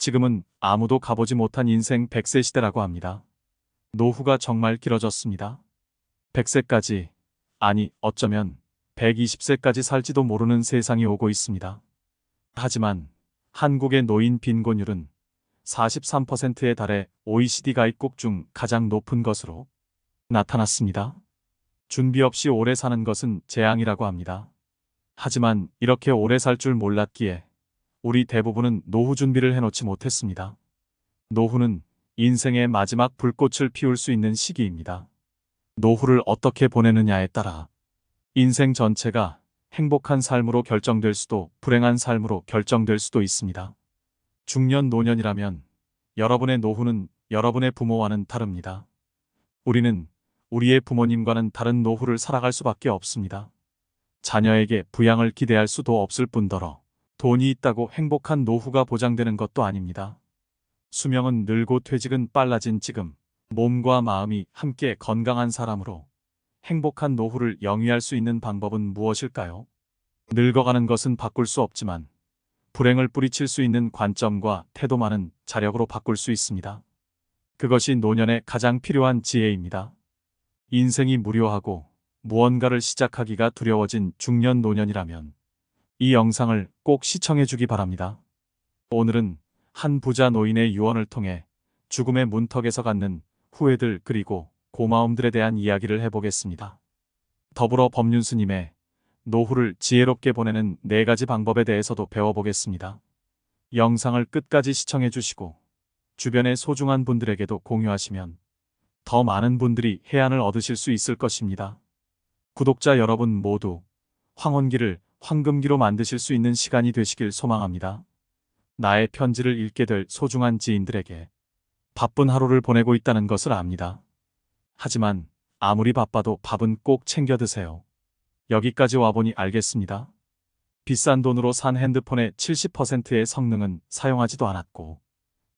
지금은 아무도 가보지 못한 인생 100세 시대라고 합니다. 노후가 정말 길어졌습니다. 100세까지, 아니 어쩌면 120세까지 살지도 모르는 세상이 오고 있습니다. 하지만 한국의 노인 빈곤율은 43%에 달해 OECD 가입국 중 가장 높은 것으로 나타났습니다. 준비 없이 오래 사는 것은 재앙이라고 합니다. 하지만 이렇게 오래 살 줄 몰랐기에 우리 대부분은 노후 준비를 해놓지 못했습니다. 노후는 인생의 마지막 불꽃을 피울 수 있는 시기입니다. 노후를 어떻게 보내느냐에 따라 인생 전체가 행복한 삶으로 결정될 수도 불행한 삶으로 결정될 수도 있습니다. 중년 노년이라면 여러분의 노후는 여러분의 부모와는 다릅니다. 우리는 우리의 부모님과는 다른 노후를 살아갈 수밖에 없습니다. 자녀에게 부양을 기대할 수도 없을 뿐더러 돈이 있다고 행복한 노후가 보장되는 것도 아닙니다. 수명은 늘고 퇴직은 빨라진 지금 몸과 마음이 함께 건강한 사람으로 행복한 노후를 영위할 수 있는 방법은 무엇일까요? 늙어가는 것은 바꿀 수 없지만 불행을 뿌리칠 수 있는 관점과 태도만은 자력으로 바꿀 수 있습니다. 그것이 노년에 가장 필요한 지혜입니다. 인생이 무료하고 무언가를 시작하기가 두려워진 중년 노년이라면 이 영상을 꼭 시청해 주기 바랍니다. 오늘은 한 부자 노인의 유언을 통해 죽음의 문턱에서 갖는 후회들 그리고 고마움들에 대한 이야기를 해보겠습니다. 더불어 법륜스님의 노후를 지혜롭게 보내는 4가지 방법에 대해서도 배워보겠습니다. 영상을 끝까지 시청해 주시고 주변의 소중한 분들에게도 공유하시면 더 많은 분들이 해안을 얻으실 수 있을 것입니다. 구독자 여러분 모두 황혼기를 황금기로 만드실 수 있는 시간이 되시길 소망합니다. 나의 편지를 읽게 될 소중한 지인들에게 바쁜 하루를 보내고 있다는 것을 압니다. 하지만 아무리 바빠도 밥은 꼭 챙겨 드세요. 여기까지 와보니 알겠습니다. 비싼 돈으로 산 핸드폰의 70%의 성능은 사용하지도 않았고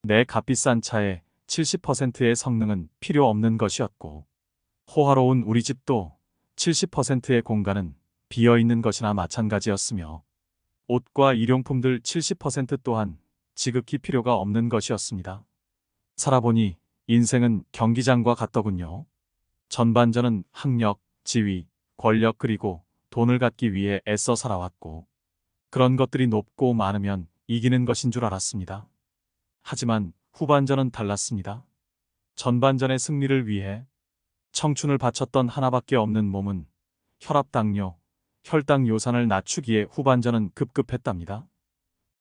내 값비싼 차의 70%의 성능은 필요 없는 것이었고 호화로운 우리 집도 70%의 공간은 비어있는 것이나 마찬가지였으며 옷과 일용품들 70% 또한 지극히 필요가 없는 것이었습니다. 살아보니 인생은 경기장과 같더군요. 전반전은 학력, 지위, 권력 그리고 돈을 갖기 위해 애써 살아왔고 그런 것들이 높고 많으면 이기는 것인 줄 알았습니다. 하지만 후반전은 달랐습니다. 전반전의 승리를 위해 청춘을 바쳤던 하나밖에 없는 몸은 혈압당뇨, 혈당 요산을 낮추기에 후반전은 급급했답니다.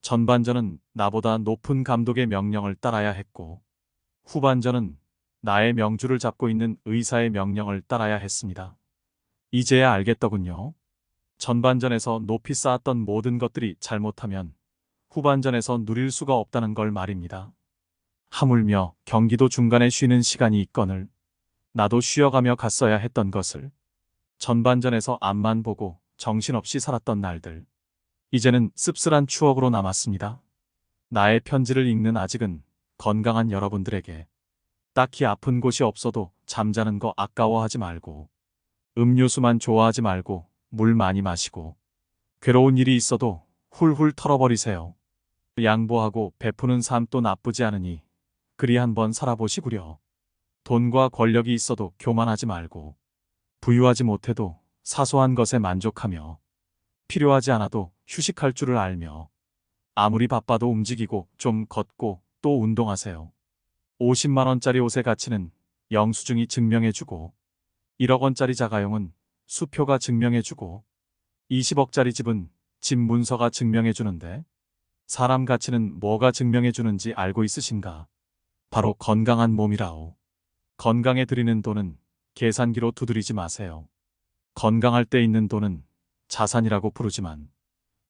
전반전은 나보다 높은 감독의 명령을 따라야 했고 후반전은 나의 명주를 잡고 있는 의사의 명령을 따라야 했습니다. 이제야 알겠더군요. 전반전에서 높이 쌓았던 모든 것들이 잘못하면 후반전에서 누릴 수가 없다는 걸 말입니다. 하물며 경기도 중간에 쉬는 시간이 있거늘 나도 쉬어가며 갔어야 했던 것을 전반전에서 앞만 보고 정신없이 살았던 날들 이제는 씁쓸한 추억으로 남았습니다. 나의 편지를 읽는 아직은 건강한 여러분들에게 딱히 아픈 곳이 없어도 잠자는 거 아까워하지 말고 음료수만 좋아하지 말고 물 많이 마시고 괴로운 일이 있어도 훌훌 털어버리세요. 양보하고 베푸는 삶도 나쁘지 않으니 그리 한번 살아보시구려. 돈과 권력이 있어도 교만하지 말고 부유하지 못해도 사소한 것에 만족하며 필요하지 않아도 휴식할 줄을 알며 아무리 바빠도 움직이고 좀 걷고 또 운동하세요. 50만 원짜리 옷의 가치는 영수증이 증명해주고 1억 원짜리 자가용은 수표가 증명해주고 20억짜리 집은 집 문서가 증명해주는데 사람 가치는 뭐가 증명해주는지 알고 있으신가? 바로 건강한 몸이라오. 건강에 들이는 돈은 계산기로 두드리지 마세요. 건강할 때 있는 돈은 자산이라고 부르지만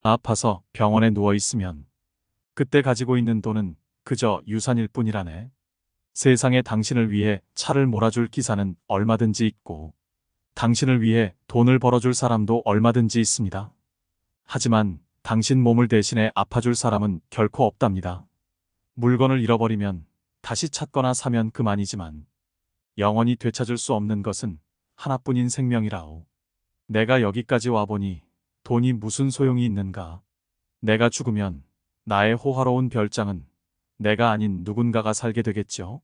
아파서 병원에 누워있으면 그때 가지고 있는 돈은 그저 유산일 뿐이라네. 세상에 당신을 위해 차를 몰아줄 기사는 얼마든지 있고 당신을 위해 돈을 벌어줄 사람도 얼마든지 있습니다. 하지만 당신 몸을 대신해 아파줄 사람은 결코 없답니다. 물건을 잃어버리면 다시 찾거나 사면 그만이지만 영원히 되찾을 수 없는 것은 하나뿐인 생명이라오. 내가 여기까지 와보니 돈이 무슨 소용이 있는가. 내가 죽으면 나의 호화로운 별장은 내가 아닌 누군가가 살게 되겠죠.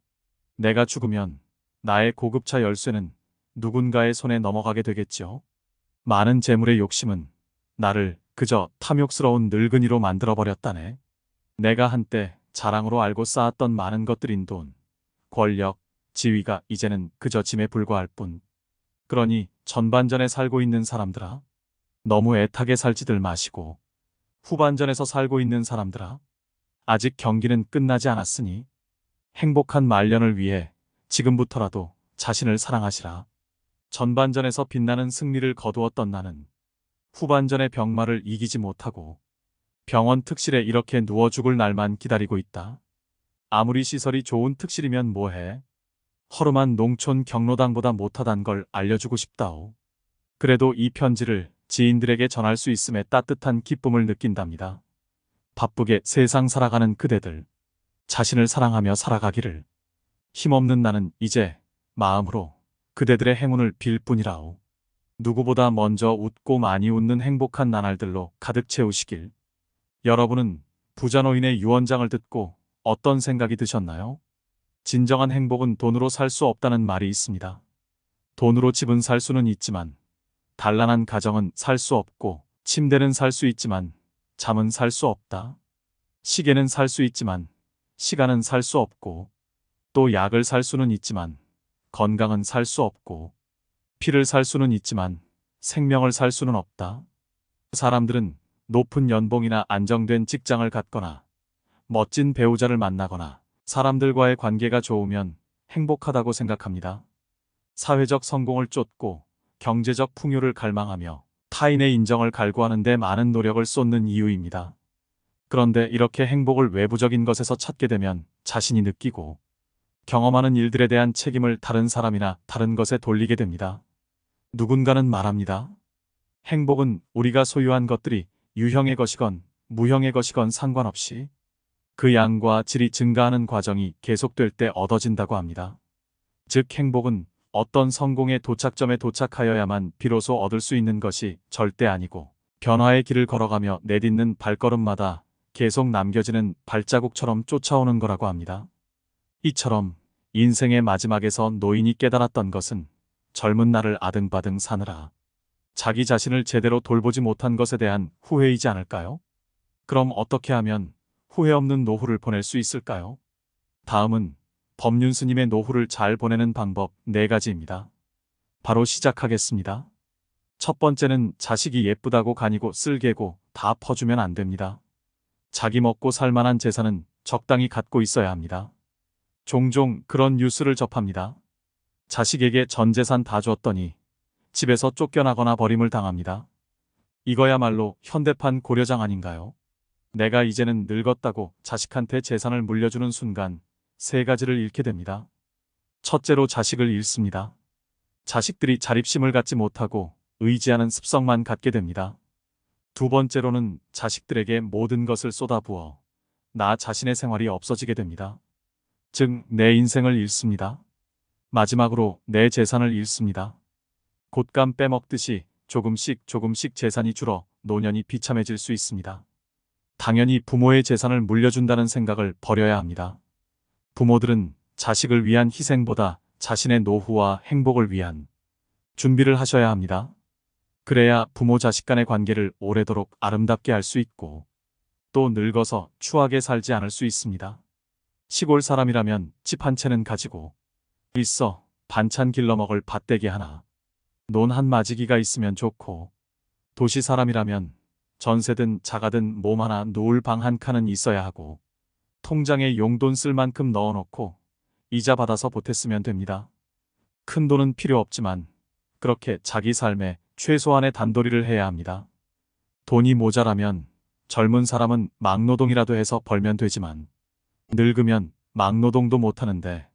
내가 죽으면 나의 고급차 열쇠는 누군가의 손에 넘어가게 되겠죠. 많은 재물의 욕심은 나를 그저 탐욕스러운 늙은이로 만들어버렸다네. 내가 한때 자랑으로 알고 쌓았던 많은 것들인 돈, 권력, 지위가 이제는 그저 짐에 불과할 뿐. 그러니 전반전에 살고 있는 사람들아, 너무 애타게 살지들 마시고 후반전에서 살고 있는 사람들아, 아직 경기는 끝나지 않았으니 행복한 말년을 위해 지금부터라도 자신을 사랑하시라. 전반전에서 빛나는 승리를 거두었던 나는 후반전의 병마를 이기지 못하고 병원 특실에 이렇게 누워 죽을 날만 기다리고 있다. 아무리 시설이 좋은 특실이면 뭐해. 허름한 농촌 경로당보다 못하단 걸 알려주고 싶다오. 그래도 이 편지를 지인들에게 전할 수 있음에 따뜻한 기쁨을 느낀답니다. 바쁘게 세상 살아가는 그대들, 자신을 사랑하며 살아가기를. 힘없는 나는 이제 마음으로 그대들의 행운을 빌 뿐이라오. 누구보다 먼저 웃고 많이 웃는 행복한 나날들로 가득 채우시길. 여러분은 부자노인의 유언장을 듣고 어떤 생각이 드셨나요? 진정한 행복은 돈으로 살 수 없다는 말이 있습니다. 돈으로 집은 살 수는 있지만 단란한 가정은 살 수 없고, 침대는 살 수 있지만 잠은 살 수 없다. 시계는 살 수 있지만 시간은 살 수 없고, 또 약을 살 수는 있지만 건강은 살 수 없고, 피를 살 수는 있지만 생명을 살 수는 없다. 사람들은 높은 연봉이나 안정된 직장을 갖거나 멋진 배우자를 만나거나 사람들과의 관계가 좋으면 행복하다고 생각합니다. 사회적 성공을 쫓고 경제적 풍요를 갈망하며 타인의 인정을 갈구하는 데 많은 노력을 쏟는 이유입니다. 그런데 이렇게 행복을 외부적인 것에서 찾게 되면 자신이 느끼고 경험하는 일들에 대한 책임을 다른 사람이나 다른 것에 돌리게 됩니다. 누군가는 말합니다. 행복은 우리가 소유한 것들이 유형의 것이건 무형의 것이건 상관없이 그 양과 질이 증가하는 과정이 계속될 때 얻어진다고 합니다. 즉 행복은 어떤 성공의 도착점에 도착하여야만 비로소 얻을 수 있는 것이 절대 아니고, 변화의 길을 걸어가며 내딛는 발걸음마다 계속 남겨지는 발자국처럼 쫓아오는 거라고 합니다. 이처럼 인생의 마지막에서 노인이 깨달았던 것은 젊은 날을 아등바등 사느라 자기 자신을 제대로 돌보지 못한 것에 대한 후회이지 않을까요? 그럼 어떻게 하면 후회 없는 노후를 보낼 수 있을까요? 다음은 법륜 스님의 노후를 잘 보내는 방법 4가지입니다. 바로 시작하겠습니다. 첫 번째는 자식이 예쁘다고 가니고 쓸개고 다 퍼주면 안 됩니다. 자기 먹고 살 만한 재산은 적당히 갖고 있어야 합니다. 종종 그런 뉴스를 접합니다. 자식에게 전 재산 다 줬더니 집에서 쫓겨나거나 버림을 당합니다. 이거야말로 현대판 고려장 아닌가요? 내가 이제는 늙었다고 자식한테 재산을 물려주는 순간 3가지를 잃게 됩니다. 첫째로 자식을 잃습니다. 자식들이 자립심을 갖지 못하고 의지하는 습성만 갖게 됩니다. 두 번째로는 자식들에게 모든 것을 쏟아부어 나 자신의 생활이 없어지게 됩니다. 즉, 내 인생을 잃습니다. 마지막으로 내 재산을 잃습니다. 곶감 빼먹듯이 조금씩 조금씩 재산이 줄어 노년이 비참해질 수 있습니다. 당연히 부모의 재산을 물려준다는 생각을 버려야 합니다. 부모들은 자식을 위한 희생보다 자신의 노후와 행복을 위한 준비를 하셔야 합니다. 그래야 부모 자식 간의 관계를 오래도록 아름답게 할 수 있고, 또 늙어서 추하게 살지 않을 수 있습니다. 시골 사람이라면 집 한 채는 가지고 있어 반찬 길러 먹을 밭대기 하나, 논 한 마지기가 있으면 좋고, 도시 사람이라면 전세든 자가든 몸 하나 누울 방 한 칸은 있어야 하고, 통장에 용돈 쓸 만큼 넣어놓고 이자 받아서 보탰으면 됩니다. 큰 돈은 필요 없지만 그렇게 자기 삶에 최소한의 단도리를 해야 합니다. 돈이 모자라면 젊은 사람은 막노동이라도 해서 벌면 되지만, 늙으면 막노동도 못하는데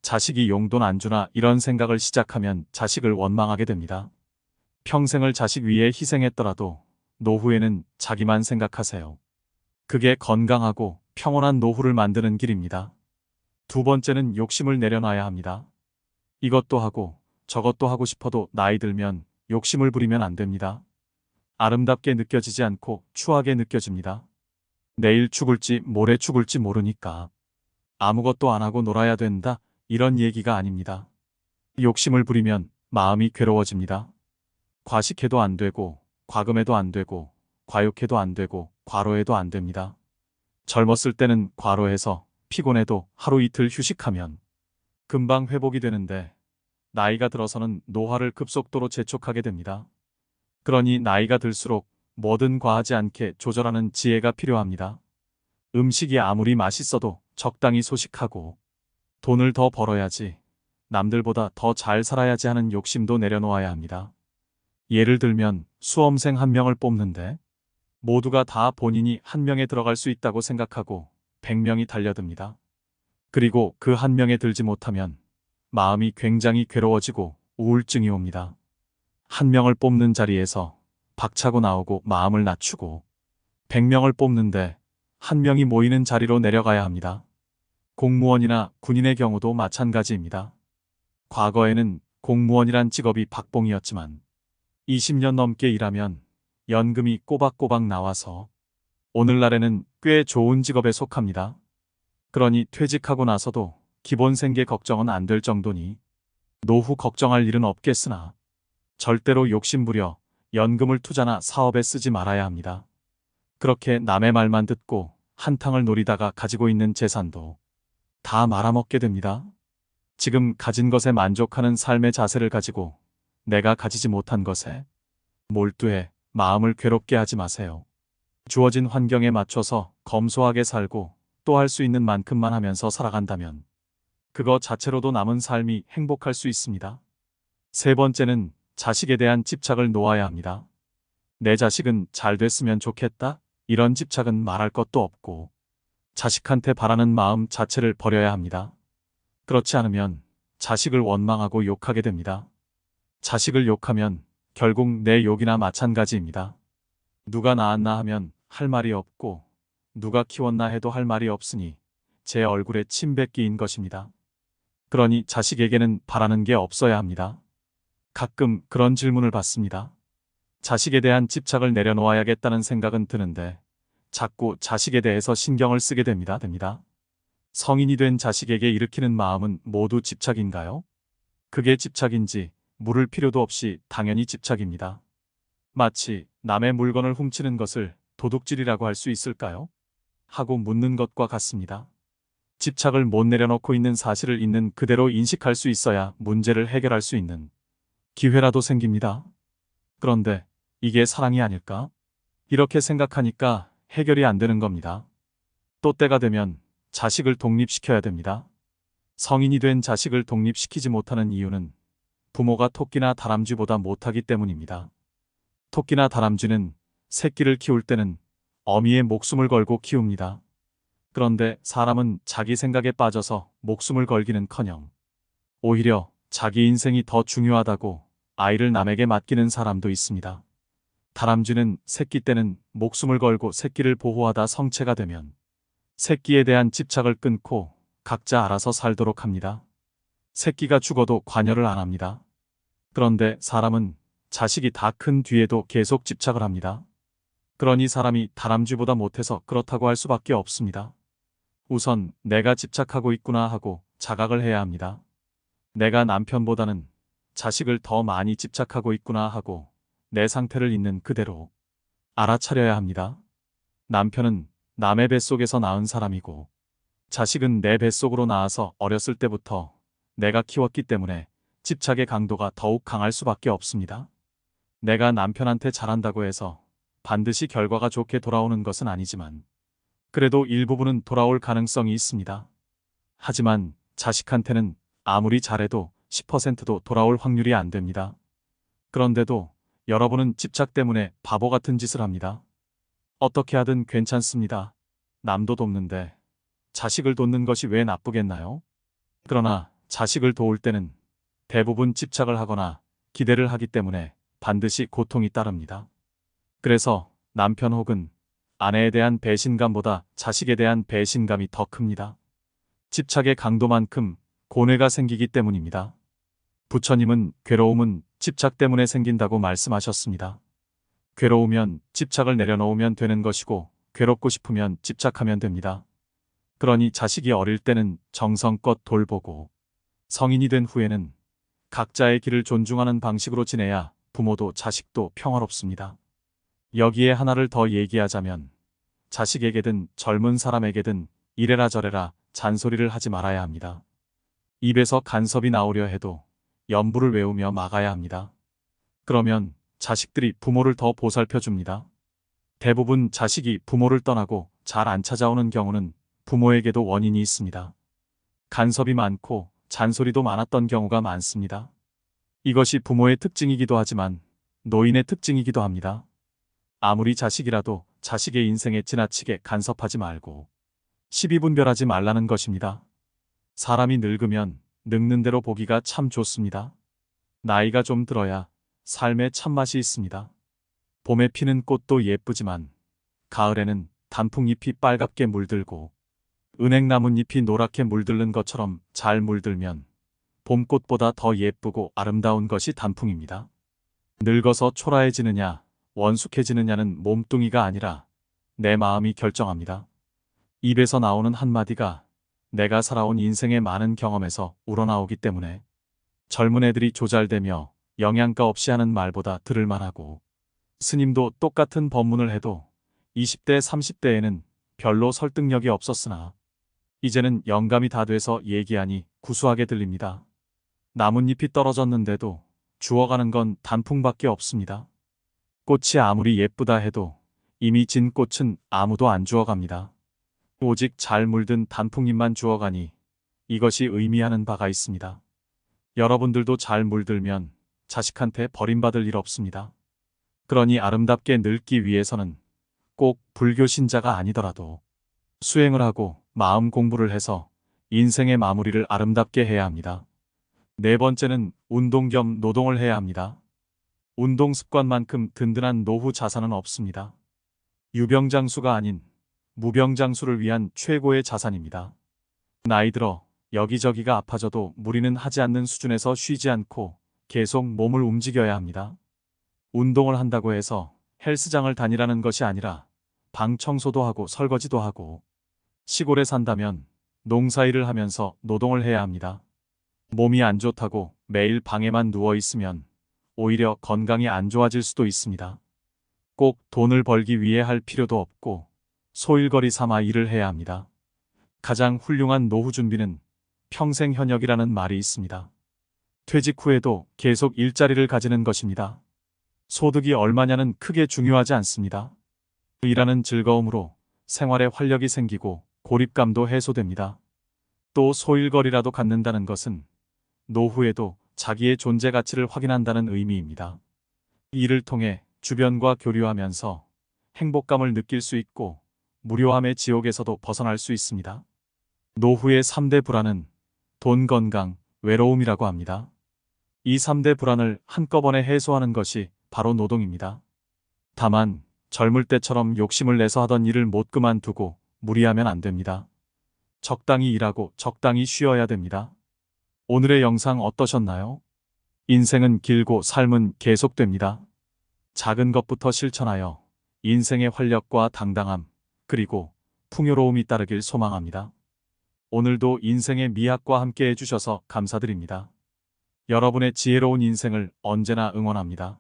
자식이 용돈 안 주나 이런 생각을 시작하면 자식을 원망하게 됩니다. 평생을 자식 위해 희생했더라도 노후에는 자기만 생각하세요. 그게 건강하고 평온한 노후를 만드는 길입니다. 두 번째는 욕심을 내려놔야 합니다. 이것도 하고 저것도 하고 싶어도 나이 들면 욕심을 부리면 안 됩니다. 아름답게 느껴지지 않고 추하게 느껴집니다. 내일 죽을지 모레 죽을지 모르니까. 아무것도 안 하고 놀아야 된다. 이런 얘기가 아닙니다. 욕심을 부리면 마음이 괴로워집니다. 과식해도 안 되고, 과금해도 안 되고, 과욕해도 안 되고, 과로해도 안 됩니다. 젊었을 때는 과로해서 피곤해도 하루 이틀 휴식하면 금방 회복이 되는데, 나이가 들어서는 노화를 급속도로 재촉하게 됩니다. 그러니 나이가 들수록 뭐든 과하지 않게 조절하는 지혜가 필요합니다. 음식이 아무리 맛있어도 적당히 소식하고, 돈을 더 벌어야지, 남들보다 더 잘 살아야지 하는 욕심도 내려놓아야 합니다. 예를 들면 수험생 한 명을 뽑는데 모두가 다 본인이 한 명에 들어갈 수 있다고 생각하고 100명이 달려듭니다. 그리고 그 한 명에 들지 못하면 마음이 굉장히 괴로워지고 우울증이 옵니다. 한 명을 뽑는 자리에서 박차고 나오고 마음을 낮추고 100명을 뽑는데 한 명이 모이는 자리로 내려가야 합니다. 공무원이나 군인의 경우도 마찬가지입니다. 과거에는 공무원이란 직업이 박봉이었지만 20년 넘게 일하면 연금이 꼬박꼬박 나와서 오늘날에는 꽤 좋은 직업에 속합니다. 그러니 퇴직하고 나서도 기본 생계 걱정은 안 될 정도니 노후 걱정할 일은 없겠으나 절대로 욕심부려 연금을 투자나 사업에 쓰지 말아야 합니다. 그렇게 남의 말만 듣고 한탕을 노리다가 가지고 있는 재산도 다 말아먹게 됩니다. 지금 가진 것에 만족하는 삶의 자세를 가지고 내가 가지지 못한 것에 몰두해 마음을 괴롭게 하지 마세요. 주어진 환경에 맞춰서 검소하게 살고 또 할 수 있는 만큼만 하면서 살아간다면 그거 자체로도 남은 삶이 행복할 수 있습니다. 세 번째는 자식에 대한 집착을 놓아야 합니다. 내 자식은 잘 됐으면 좋겠다. 이런 집착은 말할 것도 없고 자식한테 바라는 마음 자체를 버려야 합니다. 그렇지 않으면 자식을 원망하고 욕하게 됩니다. 자식을 욕하면 결국 내 욕이나 마찬가지입니다. 누가 낳았나 하면 할 말이 없고 누가 키웠나 해도 할 말이 없으니 제 얼굴에 침 뱉기인 것입니다. 그러니 자식에게는 바라는 게 없어야 합니다. 가끔 그런 질문을 받습니다. 자식에 대한 집착을 내려놓아야겠다는 생각은 드는데 자꾸 자식에 대해서 신경을 쓰게 됩니다. 성인이 된 자식에게 일으키는 마음은 모두 집착인가요? 그게 집착인지 물을 필요도 없이 당연히 집착입니다. 마치 남의 물건을 훔치는 것을 도둑질이라고 할 수 있을까요? 하고 묻는 것과 같습니다. 집착을 못 내려놓고 있는 사실을 있는 그대로 인식할 수 있어야 문제를 해결할 수 있는 기회라도 생깁니다. 그런데 이게 사랑이 아닐까? 이렇게 생각하니까 해결이 안 되는 겁니다. 또 때가 되면 자식을 독립시켜야 됩니다. 성인이 된 자식을 독립시키지 못하는 이유는 부모가 토끼나 다람쥐보다 못하기 때문입니다. 토끼나 다람쥐는 새끼를 키울 때는 어미의 목숨을 걸고 키웁니다. 그런데 사람은 자기 생각에 빠져서 목숨을 걸기는커녕 오히려 자기 인생이 더 중요하다고 아이를 남에게 맡기는 사람도 있습니다. 다람쥐는 새끼 때는 목숨을 걸고 새끼를 보호하다 성체가 되면 새끼에 대한 집착을 끊고 각자 알아서 살도록 합니다. 새끼가 죽어도 관여를 안 합니다. 그런데 사람은 자식이 다 큰 뒤에도 계속 집착을 합니다. 그러니 사람이 다람쥐보다 못해서 그렇다고 할 수밖에 없습니다. 우선 내가 집착하고 있구나 하고 자각을 해야 합니다. 내가 남편보다는 자식을 더 많이 집착하고 있구나 하고 내 상태를 있는 그대로 알아차려야 합니다. 남편은 남의 뱃속에서 낳은 사람이고 자식은 내 뱃속으로 낳아서 어렸을 때부터 내가 키웠기 때문에 집착의 강도가 더욱 강할 수밖에 없습니다. 내가 남편한테 잘한다고 해서 반드시 결과가 좋게 돌아오는 것은 아니지만 그래도 일부분은 돌아올 가능성이 있습니다. 하지만 자식한테는 아무리 잘해도 10%도 돌아올 확률이 안 됩니다. 그런데도 여러분은 집착 때문에 바보 같은 짓을 합니다. 어떻게 하든 괜찮습니다. 남도 돕는데 자식을 돕는 것이 왜 나쁘겠나요? 그러나 자식을 도울 때는 대부분 집착을 하거나 기대를 하기 때문에 반드시 고통이 따릅니다. 그래서 남편 혹은 아내에 대한 배신감보다 자식에 대한 배신감이 더 큽니다. 집착의 강도만큼 고뇌가 생기기 때문입니다. 부처님은 괴로움은 집착 때문에 생긴다고 말씀하셨습니다. 괴로우면 집착을 내려놓으면 되는 것이고 괴롭고 싶으면 집착하면 됩니다. 그러니 자식이 어릴 때는 정성껏 돌보고 성인이 된 후에는 각자의 길을 존중하는 방식으로 지내야 부모도 자식도 평화롭습니다. 여기에 하나를 더 얘기하자면 자식에게든 젊은 사람에게든 이래라 저래라 잔소리를 하지 말아야 합니다. 입에서 간섭이 나오려 해도 연부를 외우며 막아야 합니다. 그러면 자식들이 부모를 더 보살펴 줍니다. 대부분 자식이 부모를 떠나고 잘 안 찾아오는 경우는 부모에게도 원인이 있습니다. 간섭이 많고 잔소리도 많았던 경우가 많습니다. 이것이 부모의 특징이기도 하지만 노인의 특징이기도 합니다. 아무리 자식이라도 자식의 인생에 지나치게 간섭하지 말고 시비분별하지 말라는 것입니다. 사람이 늙으면 늙는 대로 보기가 참 좋습니다. 나이가 좀 들어야 삶의 참맛이 있습니다. 봄에 피는 꽃도 예쁘지만 가을에는 단풍잎이 빨갛게 물들고 은행나뭇잎이 노랗게 물들는 것처럼 잘 물들면 봄꽃보다 더 예쁘고 아름다운 것이 단풍입니다. 늙어서 초라해지느냐 원숙해지느냐는 몸뚱이가 아니라 내 마음이 결정합니다. 입에서 나오는 한마디가 내가 살아온 인생의 많은 경험에서 우러나오기 때문에 젊은 애들이 조잘대며 영양가 없이 하는 말보다 들을 만하고 스님도 똑같은 법문을 해도 20대 30대에는 별로 설득력이 없었으나 이제는 영감이 다 돼서 얘기하니 구수하게 들립니다. 나뭇잎이 떨어졌는데도 주워가는 건 단풍밖에 없습니다. 꽃이 아무리 예쁘다 해도 이미 진 꽃은 아무도 안 주워갑니다. 오직 잘 물든 단풍잎만 주워가니 이것이 의미하는 바가 있습니다. 여러분들도 잘 물들면 자식한테 버림받을 일 없습니다. 그러니 아름답게 늙기 위해서는 꼭 불교 신자가 아니더라도 수행을 하고 마음 공부를 해서 인생의 마무리를 아름답게 해야 합니다. 네 번째는 운동 겸 노동을 해야 합니다. 운동 습관만큼 든든한 노후 자산은 없습니다. 유병장수가 아닌 무병장수를 위한 최고의 자산입니다. 나이 들어 여기저기가 아파져도 무리는 하지 않는 수준에서 쉬지 않고 계속 몸을 움직여야 합니다. 운동을 한다고 해서 헬스장을 다니라는 것이 아니라 방 청소도 하고 설거지도 하고 시골에 산다면 농사일을 하면서 노동을 해야 합니다. 몸이 안 좋다고 매일 방에만 누워 있으면 오히려 건강이 안 좋아질 수도 있습니다. 꼭 돈을 벌기 위해 할 필요도 없고 소일거리 삼아 일을 해야 합니다. 가장 훌륭한 노후 준비는 평생 현역이라는 말이 있습니다. 퇴직 후에도 계속 일자리를 가지는 것입니다. 소득이 얼마냐는 크게 중요하지 않습니다. 일하는 즐거움으로 생활에 활력이 생기고 고립감도 해소됩니다. 또 소일거리라도 갖는다는 것은 노후에도 자기의 존재 가치를 확인한다는 의미입니다. 이 일을 통해 주변과 교류하면서 행복감을 느낄 수 있고 무료함의 지옥에서도 벗어날 수 있습니다. 노후의 3대 불안은 돈, 건강, 외로움이라고 합니다. 이 3대 불안을 한꺼번에 해소하는 것이 바로 노동입니다. 다만 젊을 때처럼 욕심을 내서 하던 일을 못 그만두고 무리하면 안 됩니다. 적당히 일하고 적당히 쉬어야 됩니다. 오늘의 영상 어떠셨나요? 인생은 길고 삶은 계속됩니다. 작은 것부터 실천하여 인생의 활력과 당당함 그리고 풍요로움이 따르길 소망합니다. 오늘도 인생의 미학과 함께 해주셔서 감사드립니다. 여러분의 지혜로운 인생을 언제나 응원합니다.